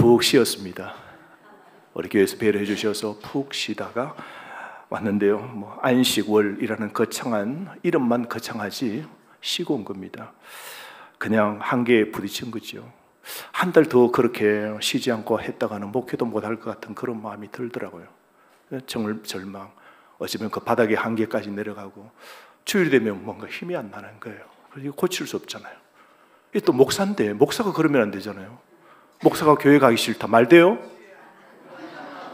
푹 쉬었습니다. 우리 교회에서 배려해 주셔서 푹 쉬다가 왔는데요. 뭐 안식월이라는 거창한 이름만 거창하지 쉬고 온 겁니다. 그냥 한계에 부딪힌 거죠. 한 달 더 그렇게 쉬지 않고 했다가는 목회도 못할 것 같은 그런 마음이 들더라고요. 정말 절망. 어쩌면 그 바닥의 한계까지 내려가고 주일이 되면 뭔가 힘이 안 나는 거예요. 그래서 고칠 수 없잖아요. 이게 또 목사인데 목사가 그러면 안 되잖아요. 목사가 교회 가기 싫다. 말 돼요?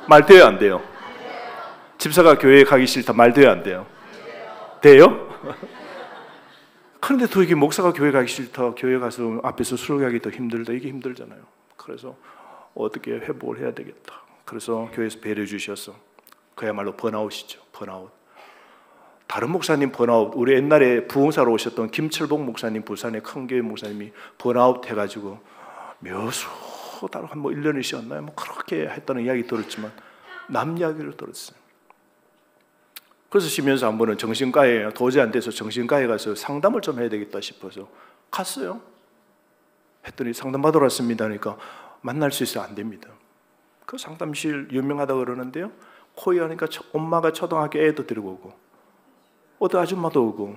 말 돼요? 안 돼요? 집사가 교회 가기 싫다. 말 돼요? 안 돼요? 돼요? 그런데 또 이게 목사가 교회 가기 싫다. 교회 가서 앞에서 수록하기 더 힘들다. 이게 힘들잖아요. 그래서 어떻게 회복을 해야 되겠다. 그래서 교회에서 배려해 주셔서 그야말로 번아웃이죠. 번아웃. 다른 목사님 번아웃. 우리 옛날에 부흥사로 오셨던 김철복 목사님, 부산의 큰 교회 목사님이 번아웃 해가지고 몇 수 달러 한 1년을 쉬었나요? 뭐 그렇게 했다는 이야기 들었지만 남 이야기를 들었어요. 그래서 쉬면서 한 번은 정신과에 도저히 안 돼서 정신과에 가서 상담을 좀 해야 되겠다 싶어서 갔어요. 했더니 상담받으러 왔습니다. 그러니까 만날 수 있어요? 안 됩니다. 그 상담실 유명하다고 그러는데요. 코이 하니까 엄마가 초등학교 애도 데리고 오고 어떤 아줌마도 오고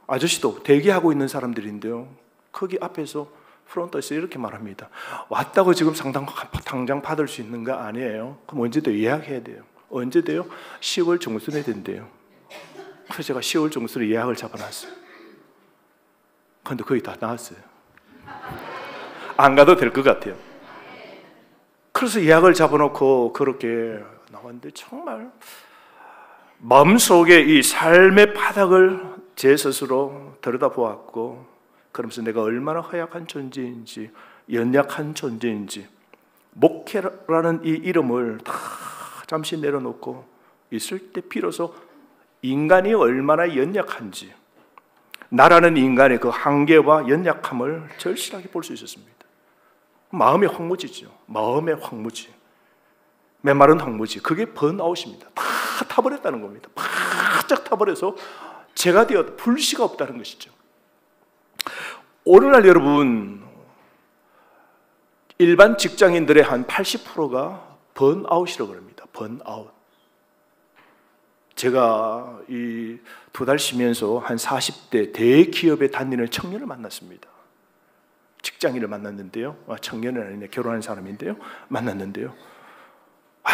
아저씨도 대기하고 있는 사람들인데요. 거기 앞에서 프론트에서 이렇게 말합니다. 왔다고 지금 당장 받을 수 있는 거 아니에요. 그럼 언제 돼요? 예약해야 돼요. 언제 돼요? 10월 중순에 된대요. 그래서 제가 10월 중순에 예약을 잡아놨어요. 그런데 거의 다 나왔어요. 안 가도 될 것 같아요. 그래서 예약을 잡아놓고 그렇게 나왔는데 정말 마음속에 이 삶의 바닥을 제 스스로 들여다보았고 그러면서 내가 얼마나 허약한 존재인지 연약한 존재인지 목회라는 이 이름을 다 잠시 내려놓고 있을 때 비로소 인간이 얼마나 연약한지 나라는 인간의 그 한계와 연약함을 절실하게 볼 수 있었습니다. 마음의 황무지죠. 마음의 황무지. 메마른 황무지. 그게 번아웃입니다. 다 타버렸다는 겁니다. 바짝 타버려서 제가 되어 불씨가 없다는 것이죠. 오늘날 여러분 일반 직장인들의 한 80%가 번아웃이라고 합니다. 번아웃. 제가 이 2달 쉬면서 한 40대 대기업에 다니는 청년을 만났습니다. 직장인을 만났는데요. 청년은 아니네. 결혼한 사람인데요. 만났는데요.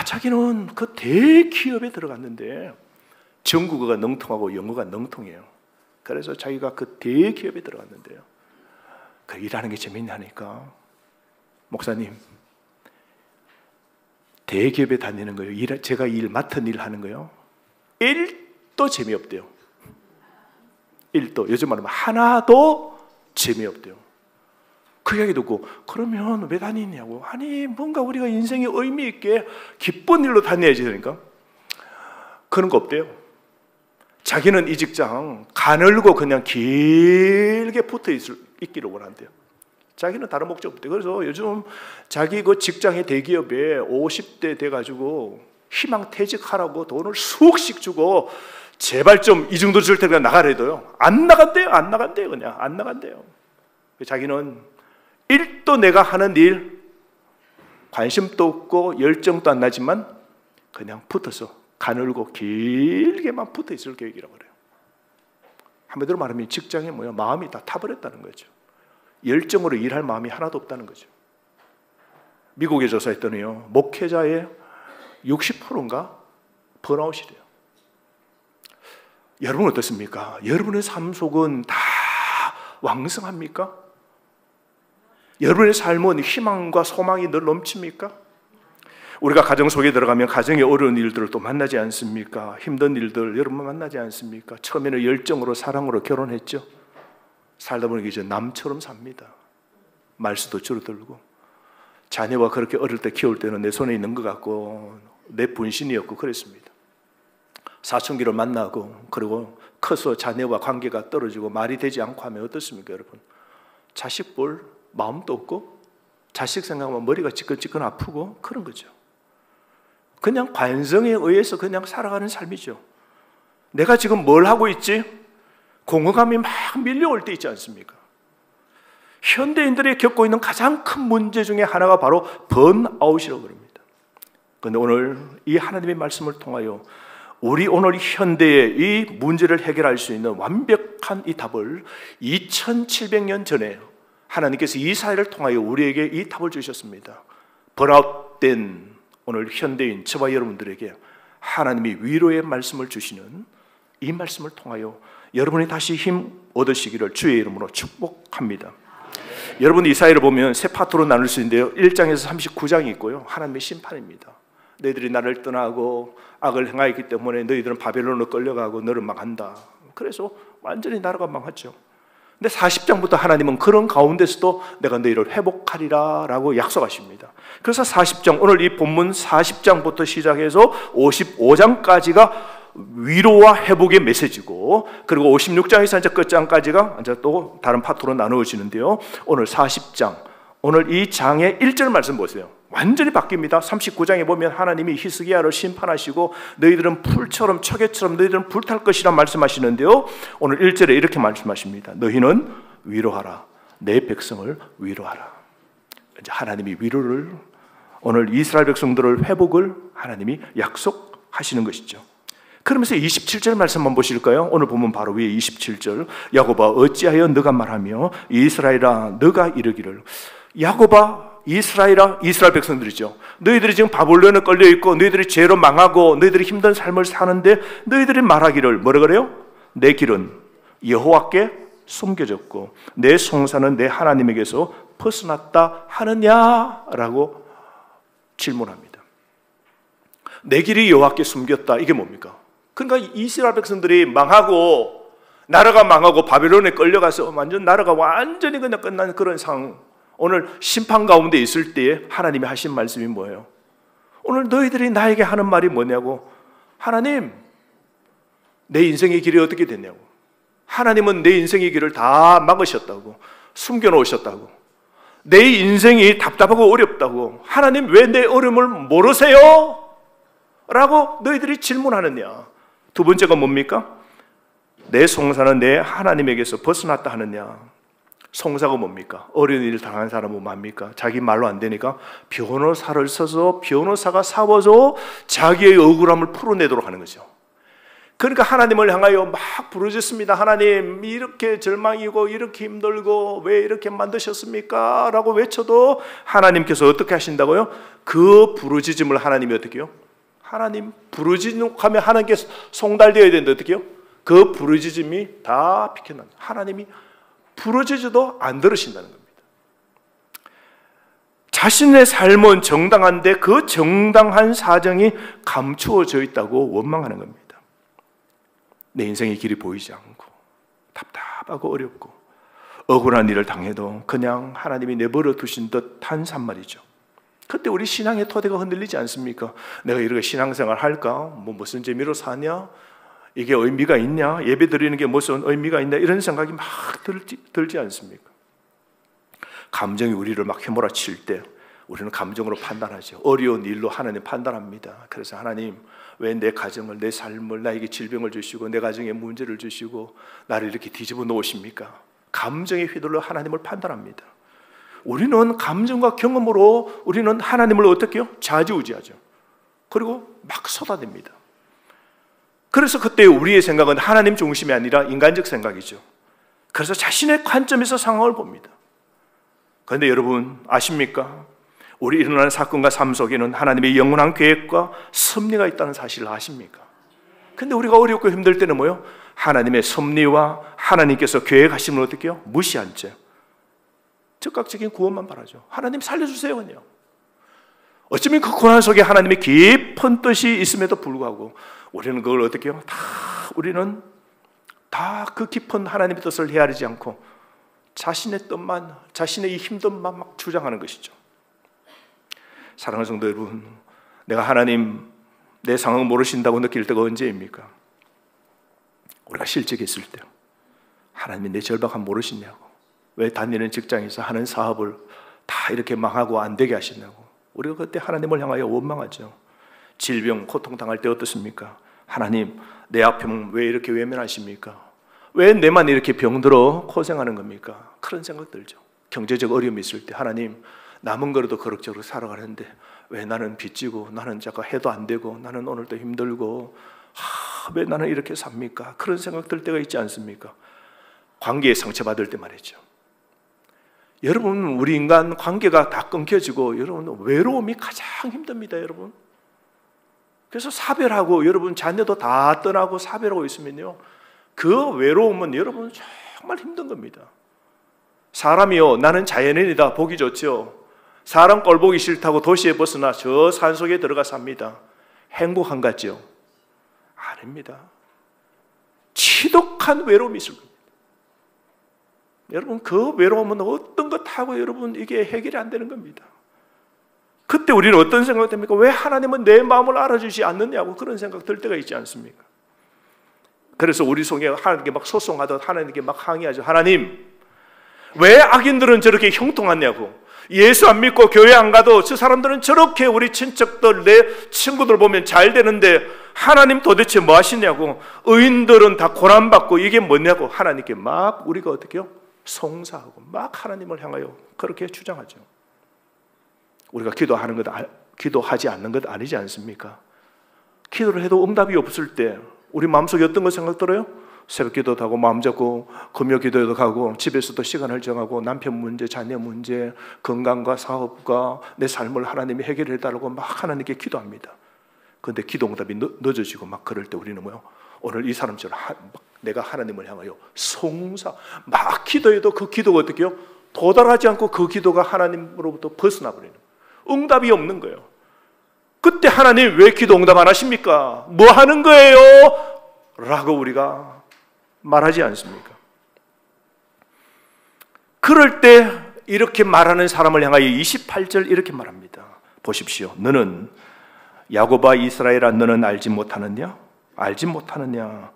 자기는 그 대기업에 들어갔는데 중국어가 능통하고 영어가 능통해요. 그래서 자기가 그 대기업에 들어갔는데요. 그 일하는 게 재밌냐니까 목사님 대기업에 다니는 거예요. 제가 맡은 일 하는 거요. 1도 재미없대요. 1도. 요즘 말하면 하나도 재미없대요. 그 이야기 듣고 그러면 왜 다니냐고. 아니 뭔가 우리가 인생에 의미 있게 기쁜 일로 다녀야지 그러니까 그런 거 없대요. 자기는 이 직장 가늘고 그냥 길게 붙어 있기를 원한대요. 자기는 다른 목적 없대요. 그래서 요즘 자기 그 직장의 대기업에 50대 돼가지고 희망 퇴직하라고 돈을 수억씩 주고 제발 좀 이 정도 줄 테니까 나가래도요. 안 나간대요. 안 나간대요. 그냥 안 나간대요. 자기는 1도 내가 하는 일 관심도 없고 열정도 안 나지만 그냥 붙어서 가늘고 길게만 붙어 있을 계획이라고 그래요. 한마디로 말하면 직장에 뭐야 마음이 다 타버렸다는 거죠. 열정으로 일할 마음이 하나도 없다는 거죠. 미국에 조사했더니요 목회자의 60%인가 번아웃이래요. 여러분 어떻습니까? 여러분의 삶 속은 다 왕성합니까? 여러분의 삶은 희망과 소망이 늘 넘칩니까? 우리가 가정 속에 들어가면 가정의 어려운 일들을 또 만나지 않습니까? 힘든 일들 여러분 만나지 않습니까? 처음에는 열정으로 사랑으로 결혼했죠. 살다 보니 이제 남처럼 삽니다. 말수도 줄어들고 자녀와 그렇게 어릴 때 키울 때는 내 손에 있는 것 같고 내 분신이었고 그랬습니다. 사춘기를 만나고 그리고 커서 자녀와 관계가 떨어지고 말이 되지 않고 하면 어떻습니까 여러분? 자식 볼 마음도 없고 자식 생각하면 머리가 찌끈찌끈 아프고 그런 거죠. 그냥 관성에 의해서 그냥 살아가는 삶이죠. 내가 지금 뭘 하고 있지? 공허감이 막 밀려올 때 있지 않습니까? 현대인들이 겪고 있는 가장 큰 문제 중에 하나가 바로 번아웃이라고 그럽니다. 그런데 오늘 이 하나님의 말씀을 통하여 우리 오늘 현대의 이 문제를 해결할 수 있는 완벽한 이 답을 2700년 전에 하나님께서 이사야를 통하여 우리에게 이 답을 주셨습니다. 번아웃된 오늘 현대인 저와 여러분들에게 하나님이 위로의 말씀을 주시는 이 말씀을 통하여 여러분이 다시 힘 얻으시기를 주의 이름으로 축복합니다. 여러분 이사야를 보면 세 파트로 나눌 수 있는데요, 1장에서 39장이 있고요, 하나님의 심판입니다. 너희들이 나를 떠나고 악을 행하였기 때문에 너희들은 바벨론으로 끌려가고 너를 망한다. 그래서 완전히 나라가 망하죠. 근데 40장부터 하나님은 그런 가운데서도 내가 너희를 회복하리라 라고 약속하십니다. 그래서 40장, 오늘 이 본문 40장부터 시작해서 55장까지가 위로와 회복의 메시지고, 그리고 56장에서 이제 끝장까지가 이제 또 다른 파트로 나누어지는데요, 오늘 40장, 오늘 이 장의 1절 말씀 보세요. 완전히 바뀝니다. 39장에 보면 하나님이 히스기야를 심판하시고 너희들은 풀처럼 초계처럼 너희들은 불탈 것이라 말씀하시는데요, 오늘 1절에 이렇게 말씀하십니다. 너희는 위로하라. 내 백성을 위로하라. 이제 하나님이 위로를, 오늘 이스라엘 백성들을 회복을 하나님이 약속하시는 것이죠. 그러면서 27절 말씀 한번 보실까요? 오늘 보면 바로 위에 27절, 야곱아 어찌하여 너가 말하며 이스라엘아 너가 이르기를. 야곱아, 이스라엘아, 이스라엘 백성들이죠. 너희들이 지금 바벨론에 끌려있고 너희들이 죄로 망하고 너희들이 힘든 삶을 사는데 너희들이 말하기를 뭐라 그래요? 내 길은 여호와께 숨겨졌고 내 송사는 내 하나님에게서 벗어났다 하느냐라고 질문합니다. 내 길이 여호와께 숨겼다, 이게 뭡니까? 그러니까 이스라엘 백성들이 망하고 나라가 망하고 바벨론에 끌려가서 완전 나라가 완전히 그냥 끝난 그런 상황, 오늘 심판 가운데 있을 때에 하나님이 하신 말씀이 뭐예요? 오늘 너희들이 나에게 하는 말이 뭐냐고. 하나님, 내 인생의 길이 어떻게 됐냐고. 하나님은 내 인생의 길을 다 막으셨다고, 숨겨놓으셨다고, 내 인생이 답답하고 어렵다고, 하나님 왜 내 어려움을 모르세요? 라고 너희들이 질문하느냐. 두 번째가 뭡니까? 내 송사는 내 하나님에게서 벗어났다 하느냐. 송사가 뭡니까? 어려운 일을 당한 사람은 뭡니까? 자기 말로 안 되니까 변호사를 써서 변호사가 싸워서 자기의 억울함을 풀어내도록 하는 거죠. 그러니까 하나님을 향하여 막 부르짖습니다. 하나님, 이렇게 절망이고 이렇게 힘들고 왜 이렇게 만드셨습니까? 라고 외쳐도 하나님께서 어떻게 하신다고요? 그 부르짖음을 하나님이 어떻게 해요? 하나님 부르짖으면 하나님께 송달되어야 되는데 어떻게 해요? 그 부르짖음이 다 비켜납니다. 하나님이 부르짖어도 안 들으신다는 겁니다. 자신의 삶은 정당한데 그 정당한 사정이 감추어져 있다고 원망하는 겁니다. 내 인생의 길이 보이지 않고 답답하고 어렵고 억울한 일을 당해도 그냥 하나님이 내버려 두신 듯한 산말이죠. 그때 우리 신앙의 토대가 흔들리지 않습니까? 내가 이렇게 신앙생활 할까? 무슨 재미로 사냐? 이게 의미가 있냐? 예배 드리는 게 무슨 의미가 있냐? 이런 생각이 막 들지 않습니까? 감정이 우리를 막 휘몰아칠 때 우리는 감정으로 판단하죠. 어려운 일로 하나님 판단합니다. 그래서 하나님, 왜 내 가정을, 내 삶을, 나에게 질병을 주시고 내 가정에 문제를 주시고 나를 이렇게 뒤집어 놓으십니까? 감정에 휘둘러 하나님을 판단합니다. 우리는 감정과 경험으로 우리는 하나님을 어떻게 해요? 좌지우지하죠. 그리고 막 쏟아냅니다. 그래서 그때 우리의 생각은 하나님 중심이 아니라 인간적 생각이죠. 그래서 자신의 관점에서 상황을 봅니다. 그런데 여러분 아십니까? 우리 일어나는 사건과 삶 속에는 하나님의 영원한 계획과 섭리가 있다는 사실을 아십니까? 근데 우리가 어렵고 힘들 때는 뭐예요? 하나님의 섭리와 하나님께서 계획하심을 어떻게 해요? 무시한 채 즉각적인 구원만 바라죠. 하나님 살려주세요 그냥. 어쩌면 그 고난 속에 하나님의 깊은 뜻이 있음에도 불구하고 우리는 그걸 어떻게 해요? 우리는 다 그 깊은 하나님의 뜻을 헤아리지 않고 자신의 뜻만, 자신의 이 힘듦만 막 주장하는 것이죠. 사랑하는 성도 여러분, 내가 하나님 내 상황을 모르신다고 느낄 때가 언제입니까? 우리가 실직에 있을 때 하나님이 내 절박함 모르시냐고, 왜 다니는 직장에서 하는 사업을 다 이렇게 망하고 안 되게 하시냐고 우리가 그때 하나님을 향하여 원망하죠. 질병, 고통당할 때 어떻습니까? 하나님, 내 아픔은 왜 이렇게 외면하십니까? 왜 내만 이렇게 병들어 고생하는 겁니까? 그런 생각 들죠. 경제적 어려움이 있을 때 하나님 남은 거라도 그럭저럭 살아가는데 왜 나는 빚지고 나는 자꾸 해도 안 되고 나는 오늘도 힘들고 왜 나는 이렇게 삽니까? 그런 생각 들 때가 있지 않습니까? 관계에 상처받을 때 말이죠. 여러분 우리 인간 관계가 다 끊겨지고 여러분 외로움이 가장 힘듭니다. 여러분. 그래서 사별하고 여러분 자녀도 다 떠나고 사별하고 있으면요 그 외로움은 여러분 정말 힘든 겁니다. 사람이요 나는 자연인이다 보기 좋죠. 사람 꼴 보기 싫다고 도시에 벗어나 저 산속에 들어가 삽니다. 행복한 것 같죠? 아닙니다. 지독한 외로움이 있을 겁니다. 여러분 그 외로움은 어떤 것하고 여러분 이게 해결이 안 되는 겁니다. 그때 우리는 어떤 생각 됩니까? 왜 하나님은 내 마음을 알아주지 않느냐고 그런 생각 들 때가 있지 않습니까? 그래서 우리 속에 하나님께 막 소송하듯 하나님께 막 항의하죠. 하나님 왜 악인들은 저렇게 형통하냐고. 예수 안 믿고 교회 안 가도 저 사람들은 저렇게 우리 친척들 내 친구들 보면 잘 되는데 하나님 도대체 뭐 하시냐고. 의인들은 다 고난받고 이게 뭐냐고 하나님께 막 우리가 어떻게 해요? 송사하고 막 하나님을 향하여 그렇게 주장하죠. 우리가 기도하는 것, 기도하지 않는 것 아니지 않습니까? 기도를 해도 응답이 없을 때 우리 마음속에 어떤 거 생각 들어요? 새벽 기도도 하고 마음 잡고 금요 기도에도 가고 집에서도 시간을 정하고 남편 문제, 자녀 문제, 건강과 사업과 내 삶을 하나님이 해결해 달라고 막 하나님께 기도합니다. 그런데 기도 응답이 늦어지고 막 그럴 때 우리는 뭐요? 오늘 이 사람처럼 내가 하나님을 향하여 송사 막 기도해도 그 기도가 어떻게 해요? 도달하지 않고 그 기도가 하나님으로부터 벗어나 버리는 응답이 없는 거예요. 그때 하나님 왜 기도 응답 안 하십니까? 뭐 하는 거예요? 라고 우리가 말하지 않습니까? 그럴 때 이렇게 말하는 사람을 향하여 28절 이렇게 말합니다. 보십시오. 너는 야곱아 이스라엘아 너는 알지 못하느냐? 알지 못하느냐?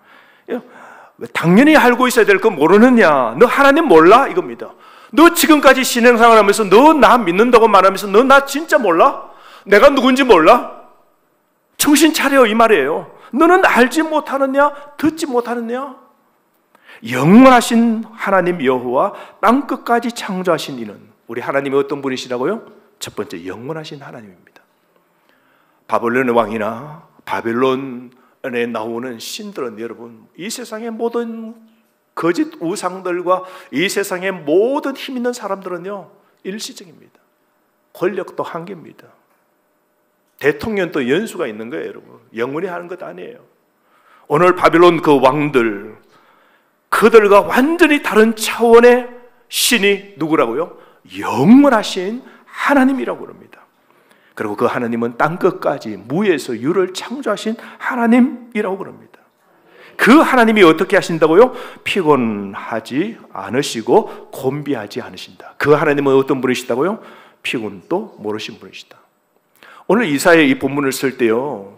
당연히 알고 있어야 될 거 모르느냐? 너 하나님 몰라? 이겁니다. 너 지금까지 신앙생활하면서 너 나 믿는다고 말하면서 너 나 진짜 몰라? 내가 누군지 몰라? 정신 차려 이 말이에요. 너는 알지 못하느냐? 듣지 못하느냐? 영원하신 하나님 여호와 땅끝까지 창조하신 이는 우리 하나님이 어떤 분이시라고요? 첫 번째 영원하신 하나님입니다. 바벨론의 왕이나 바벨론에 나오는 신들은 여러분 이 세상의 모든 거짓 우상들과 이 세상의 모든 힘 있는 사람들은요 일시적입니다. 권력도 한계입니다. 대통령도 연수가 있는 거예요. 여러분 영원히 하는 것 아니에요. 오늘 바벨론 그 왕들 그들과 완전히 다른 차원의 신이 누구라고요? 영원하신 하나님이라고 그럽니다. 그리고 그 하나님은 땅끝까지 무에서 유를 창조하신 하나님이라고 그럽니다. 그 하나님이 어떻게 하신다고요? 피곤하지 않으시고 곤비하지 않으신다. 그 하나님은 어떤 분이시다고요? 피곤도 모르신 분이시다. 오늘 이사야의 이 본문을 쓸 때요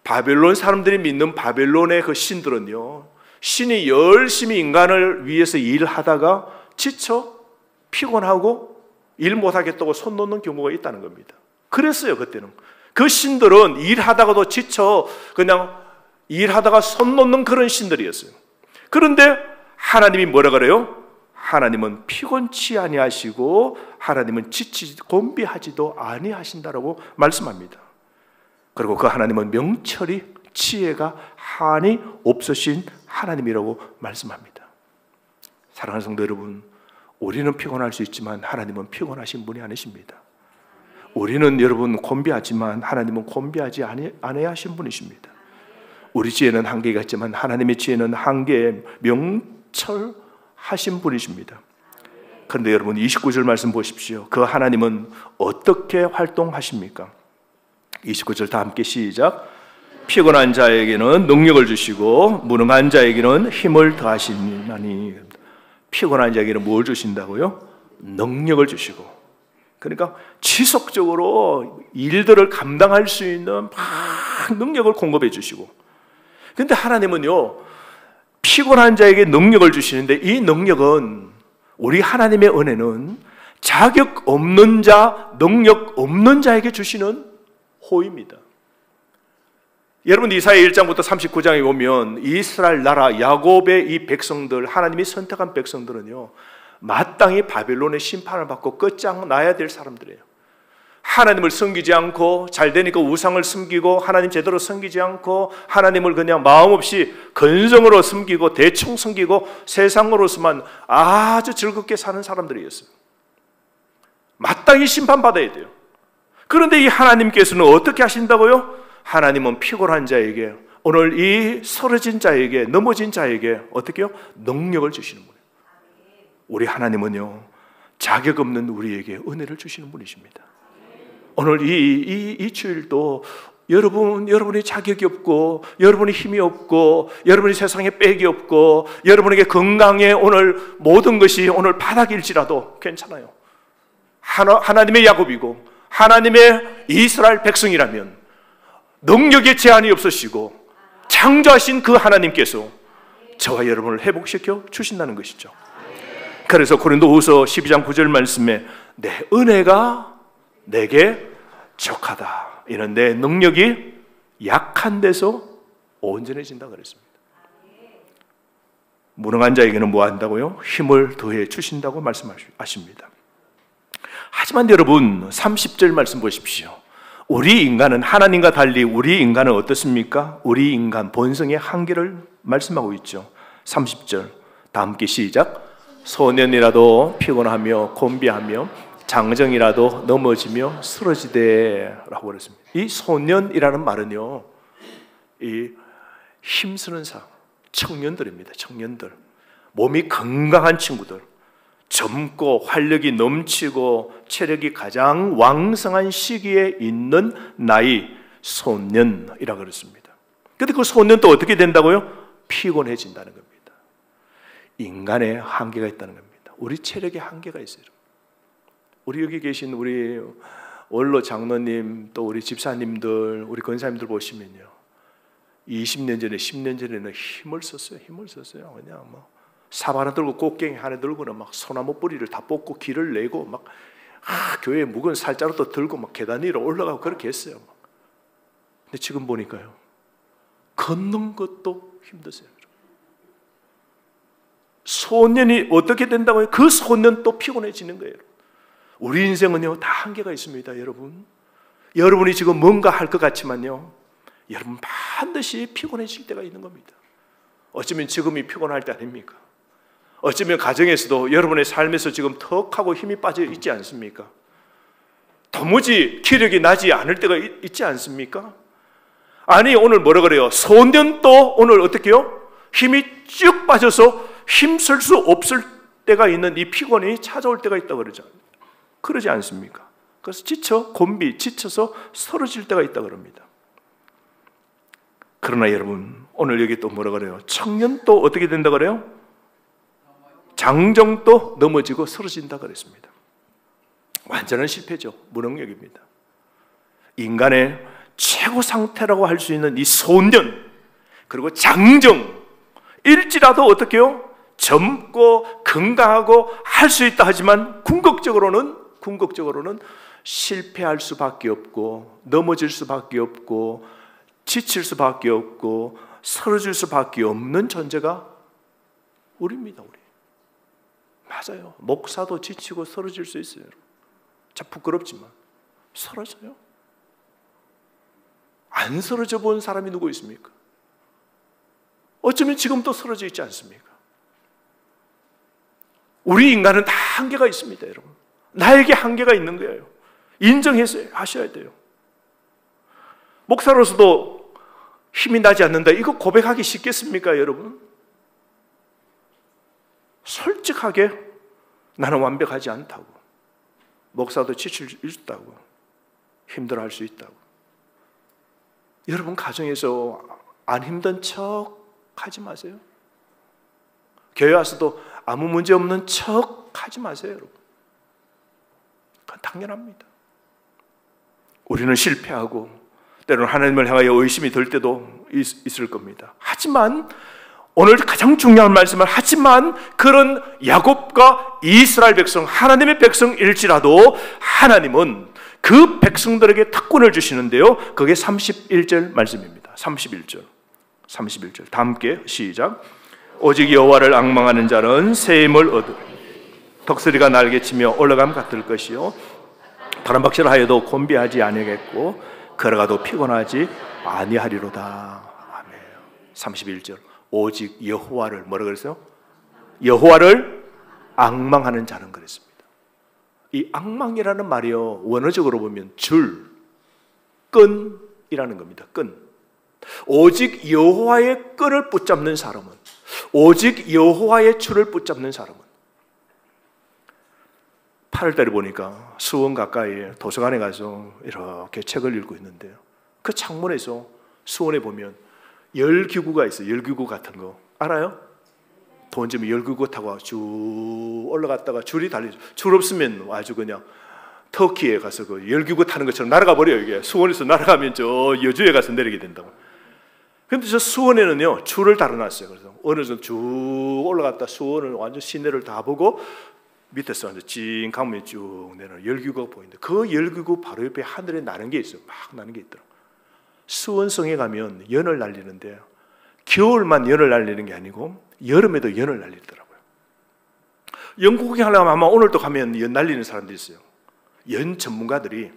바벨론 사람들이 믿는 바벨론의 그 신들은요 신이 열심히 인간을 위해서 일하다가 지쳐 피곤하고 일 못하겠다고 손 놓는 경우가 있다는 겁니다. 그랬어요 그때는. 그 신들은 일하다가도 지쳐 그냥 일하다가 손 놓는 그런 신들이었어요. 그런데 하나님이 뭐라 그래요? 하나님은 피곤치 아니하시고 하나님은 지치지 곤비하지도 아니하신다라고 말씀합니다. 그리고 그 하나님은 명철이 지혜가 한이 없으신 하나님이라고 말씀합니다. 사랑하는 성도 여러분, 우리는 피곤할 수 있지만 하나님은 피곤하신 분이 아니십니다. 우리는 여러분 곤비하지만 하나님은 곤비하지 아니하신 분이십니다. 우리 지혜는 한계가 있지만 하나님의 지혜는 한계에 명철하신 분이십니다. 그런데 여러분 29절 말씀 보십시오. 그 하나님은 어떻게 활동하십니까? 29절 다 함께 시작. 피곤한 자에게는 능력을 주시고 무능한 자에게는 힘을 더하시나니. 피곤한 자에게는 뭘 주신다고요? 능력을 주시고. 그러니까 지속적으로 일들을 감당할 수 있는 막 능력을 공급해 주시고. 그런데 하나님은요 피곤한 자에게 능력을 주시는데 이 능력은 우리 하나님의 은혜는 자격 없는 자, 능력 없는 자에게 주시는 호의입니다. 여러분 이사야 1장부터 39장에 보면 이스라엘 나라 야곱의 이 백성들 하나님이 선택한 백성들은요 마땅히 바벨론의 심판을 받고 끝장나야 될 사람들이에요. 하나님을 섬기지 않고 잘 되니까 우상을 섬기고 하나님 제대로 섬기지 않고 하나님을 그냥 마음 없이 근성으로 섬기고 대충 섬기고 세상으로서만 아주 즐겁게 사는 사람들이었어요. 마땅히 심판받아야 돼요. 그런데 이 하나님께서는 어떻게 하신다고요? 하나님은 피곤한 자에게, 오늘 이 쓰러진 자에게, 넘어진 자에게 어떻게 해요? 능력을 주시는 분이에요. 우리 하나님은요, 자격 없는 우리에게 은혜를 주시는 분이십니다. 오늘 이 주일도 여러분이 자격이 없고, 여러분이 힘이 없고, 여러분이 세상에 빽이 없고, 여러분에게 건강에 오늘 모든 것이 오늘 바닥일지라도 괜찮아요. 하나님의 야곱이고 하나님의 이스라엘 백성이라면 능력에 제한이 없으시고 창조하신 그 하나님께서 저와 여러분을 회복시켜 주신다는 것이죠. 그래서 고린도후서 12장 9절 말씀에 내 은혜가 내게 족하다, 이는 내 능력이 약한 데서 온전해진다 그랬습니다. 무능한 자에게는 뭐 한다고요? 힘을 더해 주신다고 말씀하십니다. 하지만 여러분 30절 말씀 보십시오. 우리 인간은 하나님과 달리 우리 인간은 어떻습니까? 우리 인간 본성의 한계를 말씀하고 있죠. 30절 다 함께 시작. 소년이라도 피곤하며 곤비하며 장정이라도 넘어지며 쓰러지되 라고 그랬습니다. 이 소년이라는 말은요, 이 힘쓰는 사람, 청년들입니다. 청년들, 몸이 건강한 친구들, 젊고 활력이 넘치고 체력이 가장 왕성한 시기에 있는 나이, 소년이라고 그랬습니다. 그런데 그 소년도 어떻게 된다고요? 피곤해진다는 겁니다. 인간의 한계가 있다는 겁니다. 우리 체력에 한계가 있어요. 우리 여기 계신 우리 원로 장로님, 또 우리 집사님들, 우리 권사님들 보시면요, 20년 전에 10년 전에는 힘을 썼어요. 그냥 뭐 삽 하나 들고 곡괭이 하나 들고는 막 소나무 뿌리를 다 뽑고 길을 내고 막 교회에 묵은 살자루도 들고 막 계단 위로 올라가고 그렇게 했어요. 근데 지금 보니까요, 걷는 것도 힘드세요. 소년이 어떻게 된다고요? 그 소년 또 피곤해지는 거예요. 우리 인생은요, 다 한계가 있습니다, 여러분. 여러분이 지금 뭔가 할 것 같지만요, 여러분 반드시 피곤해질 때가 있는 겁니다. 어쩌면 지금이 피곤할 때 아닙니까? 어쩌면 가정에서도 여러분의 삶에서 지금 턱하고 힘이 빠져 있지 않습니까? 도무지 기력이 나지 않을 때가 있지 않습니까? 아니, 오늘 뭐라 그래요? 소년도 오늘 어떻게 해요? 힘이 쭉 빠져서 힘쓸 수 없을 때가 있는 이 피곤이 찾아올 때가 있다고 그러죠. 그러지 않습니까? 그래서 지쳐서 쓰러질 때가 있다고 그럽니다. 그러나 여러분, 오늘 여기 또 뭐라 그래요? 청년도 어떻게 된다 그래요? 장정도 넘어지고 쓰러진다 그랬습니다. 완전한 실패죠. 무능력입니다. 인간의 최고 상태라고 할 수 있는 이 소년, 그리고 장정일지라도 어떻게 해요? 젊고 건강하고 할 수 있다 하지만 궁극적으로는 실패할 수밖에 없고, 넘어질 수밖에 없고, 지칠 수밖에 없고, 쓰러질 수밖에 없는 존재가 우리입니다. 우리. 맞아요. 목사도 지치고 쓰러질 수 있어요. 참 부끄럽지만 쓰러져요. 안 쓰러져 본 사람이 누구 있습니까? 어쩌면 지금도 쓰러져 있지 않습니까? 우리 인간은 다 한계가 있습니다, 여러분. 나에게 한계가 있는 거예요. 인정해서 하셔야 돼요. 목사로서도 힘이 나지 않는다, 이거 고백하기 쉽겠습니까, 여러분? 솔직하게 나는 완벽하지 않다고, 목사도 지칠 수 있다고, 힘들어할 수 있다고. 여러분 가정에서 안 힘든 척 하지 마세요. 교회 와서도 아무 문제 없는 척 하지 마세요, 여러분. 그건 당연합니다. 우리는 실패하고 때로는 하나님을 향하여 의심이 들 때도 있을 겁니다. 하지만 오늘 가장 중요한 말씀을, 하지만 그런 야곱과 이스라엘 백성, 하나님의 백성일지라도 하나님은 그 백성들에게 특권을 주시는데요, 그게 31절 말씀입니다. 31절 다 함께 시작. 오직 여호와를 앙망하는 자는 새 힘을 얻으리니 독수리가 날개치며 올라감 같을 것이요 바람박시를 하여도 곤비하지 아니하겠고 걸어가도 피곤하지 아니하리로다. 아멘. 31절 오직 여호와를 뭐라 그랬어요? 여호와를 앙망하는 자는 그랬습니다. 이 앙망이라는 말이요 원어적으로 보면 줄, 끈이라는 겁니다. 끈. 오직 여호와의 끈을 붙잡는 사람은, 오직 여호와의 줄을 붙잡는 사람은. 8월달에 보니까 수원 가까이에 도서관에 가서 이렇게 책을 읽고 있는데요, 그 창문에서 수원에 보면 열기구가 있어요. 열기구 같은 거 알아요? 돈 주면 열기구 타고 쭉 올라갔다가 줄이 달리죠. 줄 없으면 아주 그냥 터키에 가서 그 열기구 타는 것처럼 날아가 버려요. 이게 수원에서 날아가면 저 여주에 가서 내리게 된다고. 근데 저 수원에는요 줄을 달아놨어요. 그래서 어느 정도 쭉 올라갔다 수원을 완전 시내를 다 보고 밑에서 완전 찡 강문이 쭉 내려오는 열기구가 보이는데, 그 열기구 바로 옆에 하늘에 나는 게 있어요. 막 나는 게 있더라고요. 수원성에 가면 연을 날리는데 겨울만 연을 날리는 게 아니고 여름에도 연을 날리더라고요. 영국 구경하려면 아마 오늘도 가면 연 날리는 사람들이 있어요. 연 전문가들이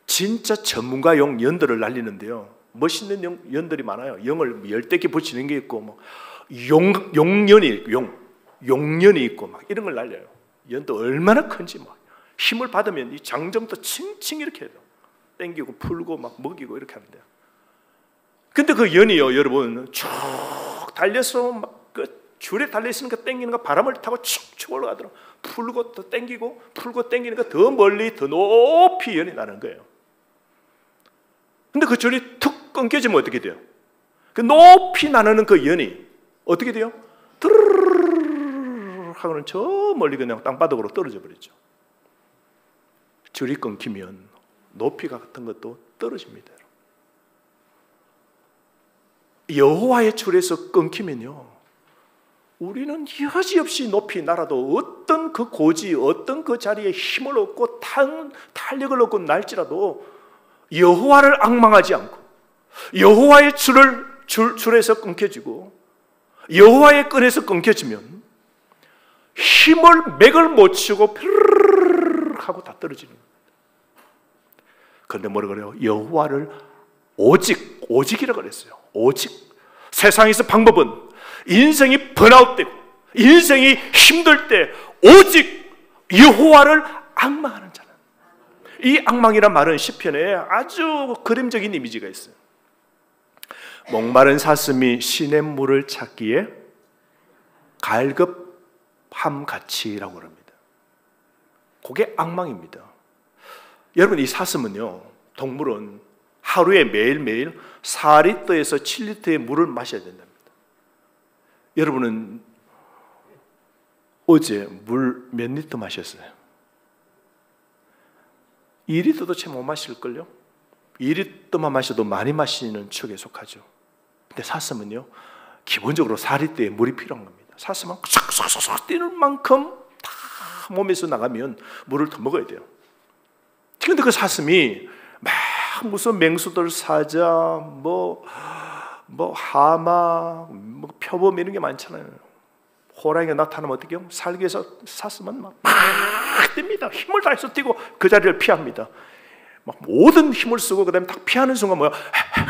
진짜 전문가용 연들을 날리는데요, 멋있는 연들이 많아요. 영을 10개 붙이는 게 있고 뭐 용연이 있고 용연이 있고 막 이런 걸 날려요. 연도 얼마나 큰지 막 힘을 받으면 이 장정도 칭칭 이렇게 해요. 땡기고 풀고 막 먹이고 이렇게 하는데, 근데 그 연이요 여러분 쭉 달려서 막 그 줄에 달려있으니까 땡기는 거 바람을 타고 축축 올라가더라고요. 풀고 또 땡기고 풀고 땡기니까 더 멀리 더 높이 연이 나는 거예요. 근데 그 줄이 툭 끊겨지면 어떻게 돼요? 그 높이 나누는 그 연이 어떻게 돼요? 드르르르 하고는 저 멀리 그냥 땅바닥으로 떨어져 버리죠. 줄이 끊기면 높이 같은 것도 떨어집니다. 여호와의 줄에서 끊기면요 우리는 여지없이 높이 날아도 어떤 그 고지, 어떤 그 자리에 힘을 얻고 탄력을 얻고 날지라도 여호와를 앙망하지 않고 여호와의 줄에서 끊겨지고 여호와의 끈에서 끊겨지면 힘을 맥을 못 치고 피르르르 하고 다 떨어지는 겁니다. 그런데 뭐라 그래요? 여호와를 오직이라고 그랬어요. 오직. 세상에서 방법은 인생이 번아웃되고 인생이 힘들 때 오직 여호와를 앙망하는 자는, 이 앙망이란 말은 시편에 아주 그림적인 이미지가 있어요. 목마른 사슴이 시냇물을 찾기에 갈급함같이라고 합니다. 그게 앙망입니다. 여러분 이 사슴은요, 동물은 하루에 매일매일 4리터에서 7리터의 물을 마셔야 된답니다. 여러분은 어제 물 몇 리터 마셨어요? 2리터도 채 못 마실걸요? 2리터만 마셔도 많이 마시는 축에 속하죠. 근데 사슴은요 기본적으로 4리터의 물이 필요한 겁니다. 사슴은 싹싹싹 뛰는 만큼 다 몸에서 나가면 물을 더 먹어야 돼요. 그런데 그 사슴이 막 무슨 맹수들 사자, 뭐 하마, 뭐 표범 이런 게 많잖아요. 호랑이가 나타나면 어떻게 해요? 살기에서 사슴은 막 뜁니다. 힘을 다해서 뛰고 그 자리를 피합니다. 막 모든 힘을 쓰고 그다음에 딱 피하는 순간 뭐야?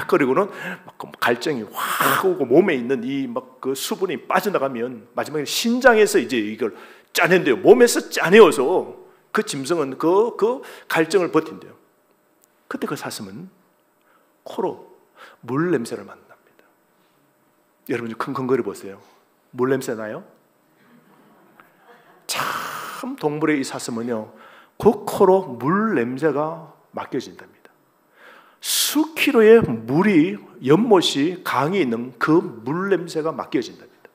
그리고는 막 갈증이 확 오고 몸에 있는 이 막 그 수분이 빠져나가면 마지막에 신장에서 이제 이걸 짜낸대요. 몸에서 짜내어서 그 짐승은 그 갈증을 버틴대요. 그때 그 사슴은 코로 물 냄새를 맡는답니다. 여러분 킁킁거려 보세요. 물 냄새 나요? 참 동물의 이 사슴은요 그 코로 물 냄새가 맡겨진답니다. 수킬로의 물이 연못이 강이 있는 그 물 냄새가 맡겨진답니다.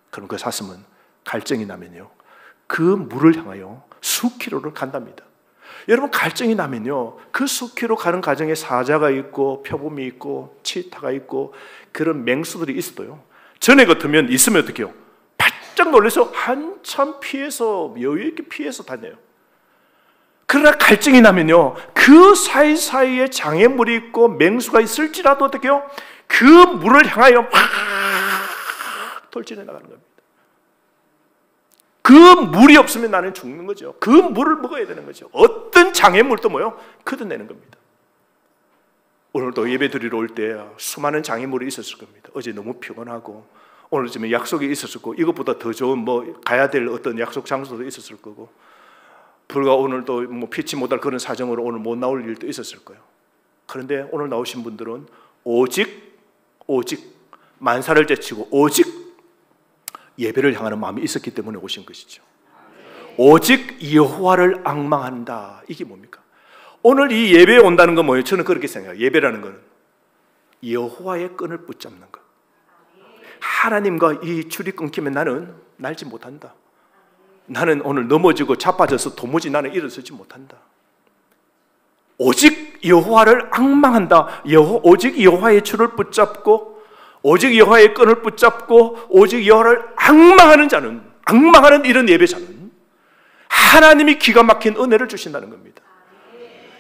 그럼 그 사슴은 갈증이 나면요 그 물을 향하여 수킬로를 간답니다. 여러분 갈증이 나면요 그 수킬로 가는 과정에 사자가 있고 표범이 있고 치타가 있고 그런 맹수들이 있어도요, 전에 같으면 있으면 어떻게 해요? 바짝 놀라서 한참 피해서 여유 있게 피해서 다녀요. 그러나 갈증이 나면요 그 사이사이에 장애물이 있고 맹수가 있을지라도 어떻게 해요? 그 물을 향하여 막 돌진해 나가는 겁니다. 그 물이 없으면 나는 죽는 거죠. 그 물을 먹어야 되는 거죠. 어떤 장애물도 뭐요? 걷어내는 겁니다. 오늘도 예배 드리러 올 때 수많은 장애물이 있었을 겁니다. 어제 너무 피곤하고 오늘 지금 약속이 있었을 거고 이것보다 더 좋은 뭐 가야 될 어떤 약속 장소도 있었을 거고 불과 오늘도 뭐 피치 못할 그런 사정으로 오늘 못 나올 일도 있었을 거예요. 그런데 오늘 나오신 분들은 오직 만사를 제치고 오직 예배를 향하는 마음이 있었기 때문에 오신 것이죠. 오직 여호와를 앙망한다. 이게 뭡니까? 오늘 이 예배에 온다는 건 뭐예요? 저는 그렇게 생각해요. 예배라는 건 여호와의 끈을 붙잡는 것. 하나님과 이 줄이 끊기면 나는 날지 못한다. 나는 오늘 넘어지고 자빠져서 도무지 나는 일어서지 못한다. 오직 여호와를 앙망한다. 오직 여호와의 줄을 붙잡고 오직 여호와의 끈을 붙잡고 오직 여호와를 앙망하는 자는, 앙망하는 이런 예배자는 하나님이 기가 막힌 은혜를 주신다는 겁니다.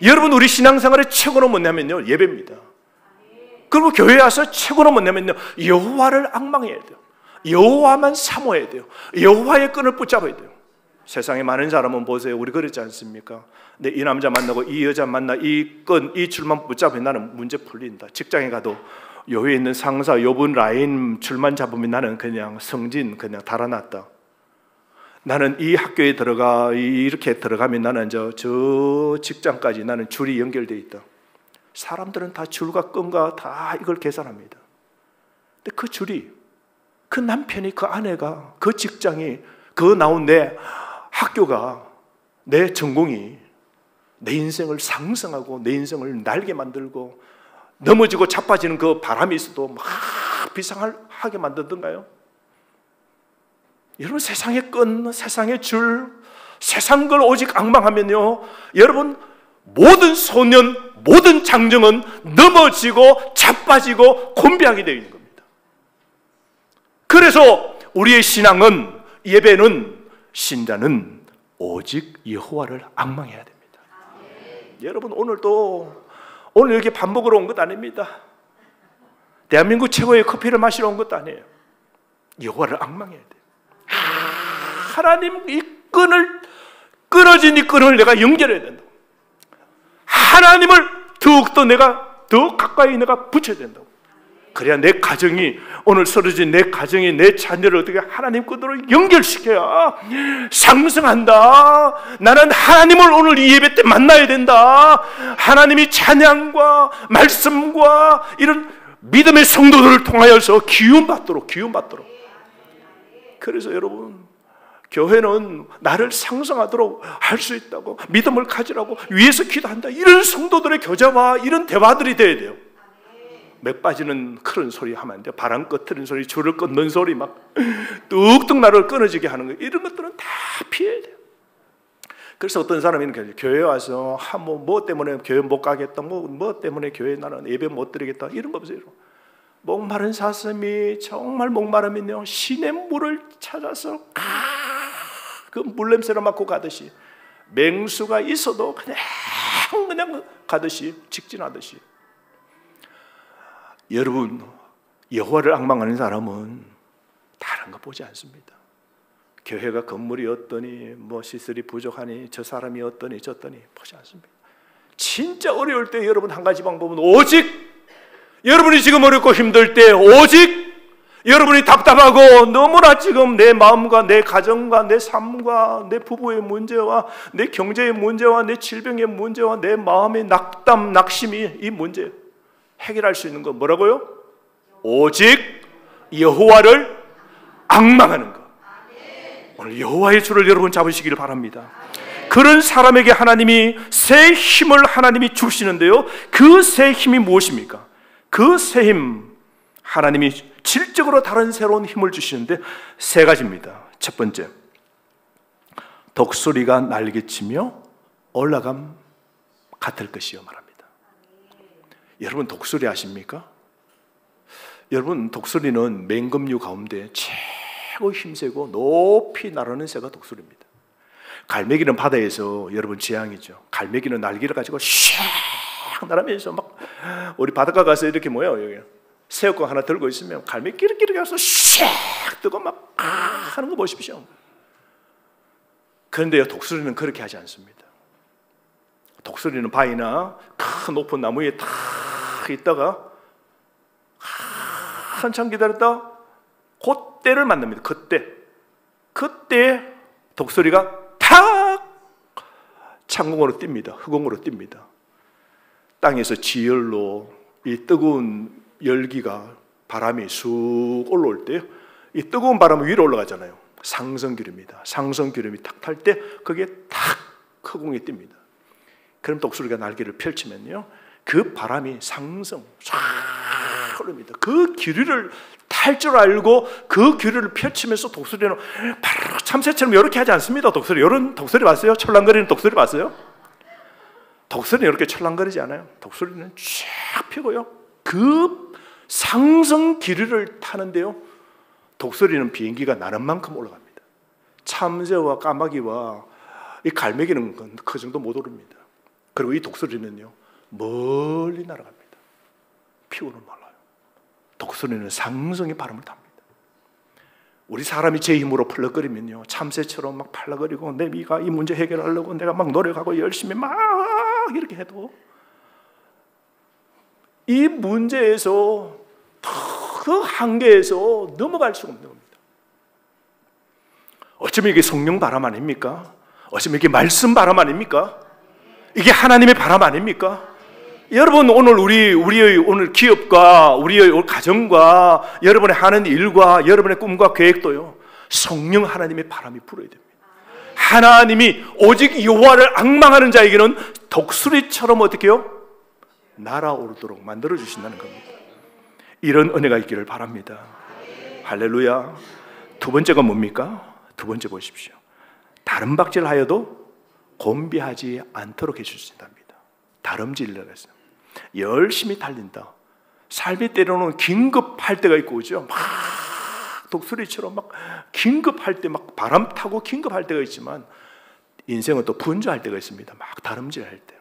여러분, 우리 신앙생활의 최고는 뭐냐면요, 예배입니다. 그리고 교회에 와서 최고는 뭐냐면요, 여호와를 앙망해야 돼요. 여호와만 사모해야 돼요. 여호와의 끈을 붙잡아야 돼요. 세상에 많은 사람은 보세요, 우리 그렇지 않습니까? 근데 이 남자 만나고 이 여자 만나 이 끈, 이 줄만 붙잡으면 나는 문제 풀린다. 직장에 가도 여기에 있는 상사, 요분 라인 줄만 잡으면 나는 그냥 성진, 그냥 달아났다. 나는 이 학교에 이렇게 들어가면 나는 저 직장까지 나는 줄이 연결되어 있다. 사람들은 다 줄과 끈과 다 이걸 계산합니다. 근데 그 줄이, 그 남편이, 그 아내가, 그 직장이, 그 나온 내 학교가, 내 전공이 내 인생을 상승하고 내 인생을 날게 만들고 넘어지고 자빠지는 그 바람이 있어도 막 비상하게 만들던가요? 여러분, 세상의 끈, 세상의 줄, 세상 걸 오직 앙망하면요, 여러분, 모든 소년, 모든 장정은 넘어지고 자빠지고 곤비하게 되어 있는 겁니다. 그래서 우리의 신앙은, 예배는, 신자는 오직 여호와를 앙망해야 됩니다. 여러분, 오늘 여기 밥 먹으러 온 것 아닙니다. 대한민국 최고의 커피를 마시러 온 것도 아니에요. 여호와를 앙망해야 돼요. 하나님, 이 끈을, 끊어진 이 끈을 내가 연결해야 된다. 하나님을 더욱더 더 가까이 내가 붙여야 된다고. 그래야 내 가정이, 오늘 쓰러진 내 가정이, 내 자녀를 어떻게 하나님 끈으로 연결시켜야 상승한다. 나는 하나님을 오늘 이 예배 때 만나야 된다. 하나님이 찬양과 말씀과 이런 믿음의 성도들을 통하여서 기운받도록. 그래서 여러분, 교회는 나를 상승하도록 할 수 있다고, 믿음을 가지라고 위해서 기도한다, 이런 성도들의 교제와 이런 대화들이 돼야 돼요. 맥 빠지는 그런 소리 하면 안 돼요. 바람 꺼트리는 소리, 줄을 끊는 소리, 막 뚝뚝 나를 끊어지게 하는 거, 이런 것들은 다 피해야 돼요. 그래서 어떤 사람이 이렇게 교회에 와서 뭐 때문에 교회 못 가겠다, 뭐 때문에 교회 나는 예배 못 드리겠다, 이런 거 없어요. 목마른 사슴이 정말 목마르면요, 신의 물을 찾아서 그 물냄새를 맡고 가듯이, 맹수가 있어도 그냥 가듯이, 직진하듯이. 여러분, 여호와를 앙망하는 사람은 다른 거 보지 않습니다. 교회가 건물이 어떠니, 뭐 시설이 부족하니, 저 사람이 어떠니 저떠니 보지 않습니다. 진짜 어려울 때 여러분 한 가지 방법은 오직, 여러분이 지금 어렵고 힘들 때 오직, 여러분이 답답하고 너무나 지금 내 마음과 내 가정과 내 삶과 내 부부의 문제와 내 경제의 문제와 내 질병의 문제와 내 마음의 낙담, 낙심이, 이 문제 해결할 수 있는 건 뭐라고요? 오직 여호와를 앙망하는 것. 오늘 여호와의 줄을 여러분 잡으시기를 바랍니다. 그런 사람에게 하나님이 새 힘을 하나님이 주시는데요, 그 새 힘이 무엇입니까? 그 새 힘, 하나님이 질적으로 다른 새로운 힘을 주시는데 세 가지입니다. 첫 번째, 독수리가 날개치며 올라감 같을 것이요 말합니다. 여러분, 독수리 아십니까? 여러분, 독수리는 맹금류 가운데 최고 힘세고 높이 나르는 새가 독수리입니다. 갈매기는 바다에서 여러분 재앙이죠. 갈매기는 날개를 가지고 샥 날아면서 막, 우리 바닷가 가서 이렇게 여기 새우깡 하나 들고 있으면 갈매기 이렇게 가서 샥 뜨고 막 하는 거 보십시오. 그런데요, 독수리는 그렇게 하지 않습니다. 독수리는 바위나 큰 높은 나무 위에 탁 있다가 한참 기다렸다 그때를 만납니다. 그때 독수리가 탁 창공으로 뜁니다. 흑공으로 뜁니다. 땅에서 지열로 이 뜨거운 열기가 바람이 쑥 올라올 때 이 뜨거운 바람이 위로 올라가잖아요. 상승기류입니다. 상승기류이 탁 탈 때 그게 탁 흑공에 뜁니다. 그럼 독수리가 날개를 펼치면요, 그 바람이 상승 쫙 흐릅니다. 그 기류를 탈 줄 알고 그 기류를 펼치면서 독수리는 바로 참새처럼 이렇게 하지 않습니다. 독수리, 이런 독수리 봤어요? 철랑거리는 독수리 봤어요? 독수리는 이렇게 철랑거리지 않아요. 독수리는 쫙 펴고요, 그 상승 기류를 타는데요, 독수리는 비행기가 나는 만큼 올라갑니다. 참새와 까마귀와 이 갈매기는 그 정도 못 오릅니다. 그리고 이 독수리는요, 멀리 날아갑니다. 피고는 몰라요. 독수리는 상승의 바람을 탑니다. 우리 사람이 제 힘으로 펄럭거리면요, 참새처럼 막 팔락거리고 내가 이 문제 해결하려고 내가 막 노력하고 열심히 막 이렇게 해도 이 문제에서 그 한계에서 넘어갈 수가 없는 겁니다. 어쩌면 이게 성령 바람 아닙니까? 어쩌면 이게 말씀 바람 아닙니까? 이게 하나님의 바람 아닙니까? 여러분, 오늘 우리의 오늘 기업과 우리의 가정과 여러분의 하는 일과 여러분의 꿈과 계획도요, 성령 하나님의 바람이 불어야 됩니다. 하나님이 오직 여호와를 앙망하는 자에게는 독수리처럼 어떻게 해요? 날아오르도록 만들어 주신다는 겁니다. 이런 은혜가 있기를 바랍니다. 할렐루야. 두 번째가 뭡니까? 두 번째 보십시오. 다른 박질하여도 곤비하지 않도록 해주신답니다. 다름질이라고 했어요. 열심히 달린다. 삶이 때로는 긴급할 때가 있고, 그죠? 막 독수리처럼 막 긴급할 때, 막 바람 타고 긴급할 때가 있지만, 인생은 또 분주할 때가 있습니다. 막 다름질할 때.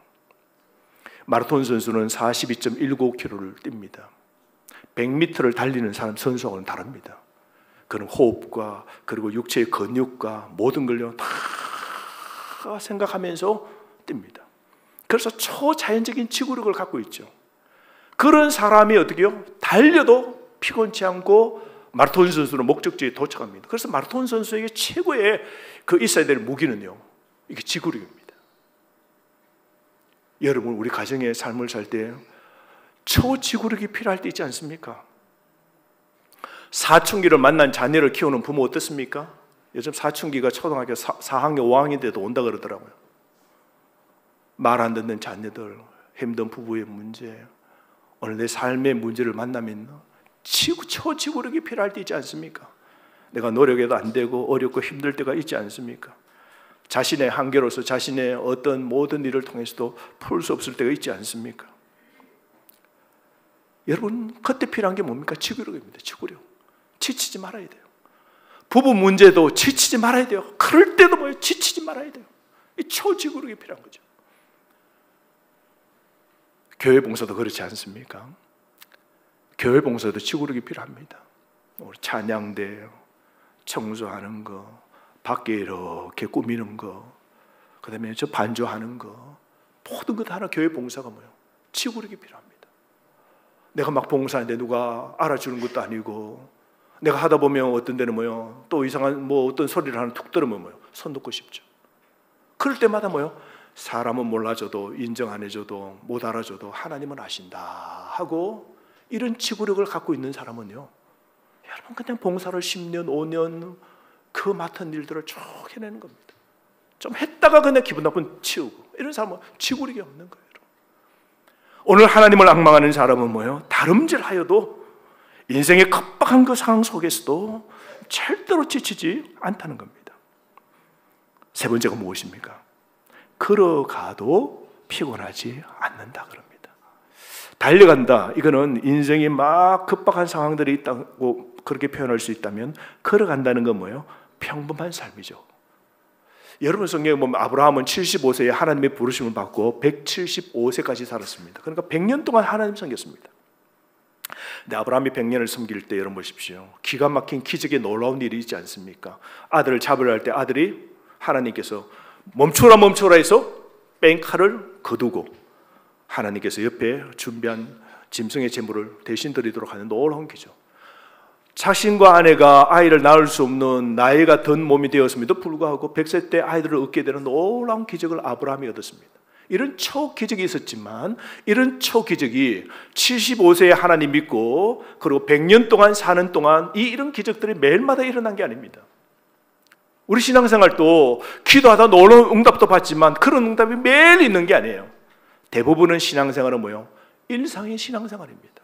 마라톤 선수는 42.195km를 뜁니다. 100m를 달리는 사람 선수하고는 다릅니다. 그는 호흡과 그리고 육체의 근육과 모든 걸요 다 생각하면서 뜁니다. 그래서 초자연적인 지구력을 갖고 있죠. 그런 사람이 어떻게 해요? 달려도 피곤치 않고 마라톤 선수는 목적지에 도착합니다. 그래서 마라톤 선수에게 최고의 있어야 될 무기는요, 이게 지구력입니다. 여러분, 우리 가정의 삶을 살 때 초지구력이 필요할 때 있지 않습니까? 사춘기를 만난 자녀를 키우는 부모 어떻습니까? 요즘 사춘기가 초등학교 4학년, 5학년 때도 온다 그러더라고요. 말 안 듣는 자녀들, 힘든 부부의 문제, 오늘 내 삶의 문제를 만나면 초지구력이 필요할 때 있지 않습니까? 내가 노력해도 안 되고 어렵고 힘들 때가 있지 않습니까? 자신의 한계로서 자신의 어떤 모든 일을 통해서도 풀 수 없을 때가 있지 않습니까? 여러분, 그때 필요한 게 뭡니까? 지구력입니다. 지구력. 지치지 말아야 돼요. 부부 문제도 지치지 말아야 돼요. 그럴 때도 뭐예요? 지치지 말아야 돼요. 이 초지구력이 필요한 거죠. 교회 봉사도 그렇지 않습니까? 교회 봉사도 지구력이 필요합니다. 우리 찬양대, 청소하는 거, 밖에 이렇게 꾸미는 거, 그 다음에 저 반주하는 거, 모든 것 하나 교회 봉사가 뭐예요? 지구력이 필요합니다. 내가 막 봉사하는데 누가 알아주는 것도 아니고, 내가 하다 보면 어떤 데는 뭐요, 또 이상한 어떤 소리를 하나 툭 들으면 뭐요, 손 놓고 싶죠. 그럴 때마다 뭐요, 사람은 몰라줘도 인정 안 해줘도 못 알아줘도 하나님은 아신다 하고, 이런 지구력을 갖고 있는 사람은요, 여러분 그냥 봉사를 10년, 5년 그 맡은 일들을 쭉 해내는 겁니다. 좀 했다가 그냥 기분 나쁜 치우고, 이런 사람은 지구력이 없는 거예요. 오늘 하나님을 앙망하는 사람은 뭐예요? 다름질하여도 인생의 급박한 그 상황 속에서도 절대로 지치지 않다는 겁니다. 세 번째가 무엇입니까? 걸어가도 피곤하지 않는다 그럽니다. 달려간다, 이거는 인생이 막 급박한 상황들이 있다고 그렇게 표현할 수 있다면, 걸어간다는 건 뭐예요? 평범한 삶이죠. 여러분 성경에 보면 아브라함은 75세에 하나님의 부르심을 받고 175세까지 살았습니다. 그러니까 100년 동안 하나님 섬겼습니다. 근데 아브라함이 100년을 섬길 때 여러분 보십시오. 기가 막힌 기적의 놀라운 일이 있지 않습니까? 아들을 잡으려 할 때 아들이 하나님께서 멈춰라 멈춰라 해서 뺑칼을 거두고 하나님께서 옆에 준비한 짐승의 제물을 대신 드리도록 하는 놀라운 기적. 자신과 아내가 아이를 낳을 수 없는 나이가 든 몸이 되었음에도 불구하고 100세 때 아이들을 얻게 되는 놀라운 기적을 아브라함이 얻었습니다. 이런 초기적이 있었지만 이런 초기적이 75세에 하나님 믿고 그리고 100년 동안 사는 동안 이런 기적들이 매일마다 일어난 게 아닙니다. 우리 신앙생활도 기도하다 놀라운 응답도 받지만 그런 응답이 매일 있는 게 아니에요. 대부분은 신앙생활은 뭐예요? 일상의 신앙생활입니다.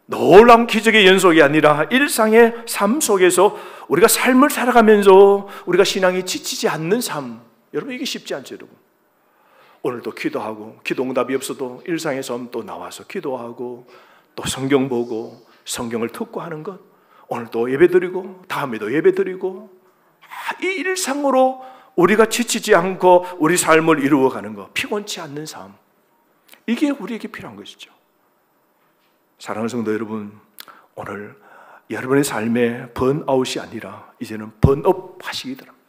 놀라운 기적의 연속이 아니라 일상의 삶 속에서 우리가 삶을 살아가면서 우리가 신앙이 지치지 않는 삶. 여러분 이게 쉽지 않죠, 여러분. 오늘도 기도하고 기도 응답이 없어도 일상의 삶 또 나와서 기도하고 또 성경 보고 성경을 듣고 하는 것. 오늘도 예배드리고 다음에도 예배드리고 이 일상으로 우리가 지치지 않고 우리 삶을 이루어가는 것, 피곤치 않는 삶, 이게 우리에게 필요한 것이죠. 사랑하는 성도 여러분, 오늘 여러분의 삶에 번아웃이 아니라 이제는 번업 하시기 바랍니다.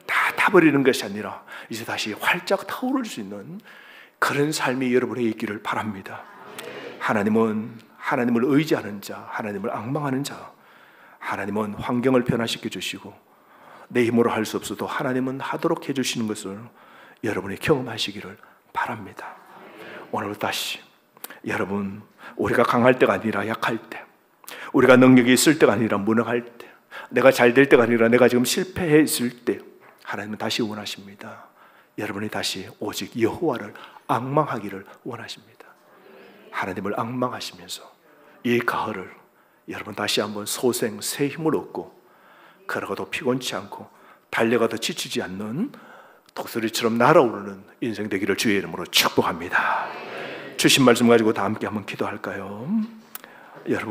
다 타버리는 것이 아니라 이제 다시 활짝 타오를 수 있는 그런 삶이 여러분에 있기를 바랍니다. 하나님은 하나님을 의지하는 자, 하나님을 앙망하는 자, 하나님은 환경을 변화시켜 주시고 내 힘으로 할 수 없어도 하나님은 하도록 해주시는 것을 여러분이 경험하시기를 바랍니다. 오늘 다시 여러분, 우리가 강할 때가 아니라 약할 때, 우리가 능력이 있을 때가 아니라 무능할 때, 내가 잘 될 때가 아니라 내가 지금 실패했을 때 하나님은 다시 원하십니다. 여러분이 다시 오직 여호와를 앙망하기를 원하십니다. 하나님을 앙망하시면서 이 가을을 여러분 다시 한번 소생, 새 힘을 얻고 걸어가도 피곤치 않고 달려가도 지치지 않는 독수리처럼 날아오르는 인생 되기를 주의 이름으로 축복합니다. 주신 말씀 가지고 다 함께 한번 기도할까요? 여러분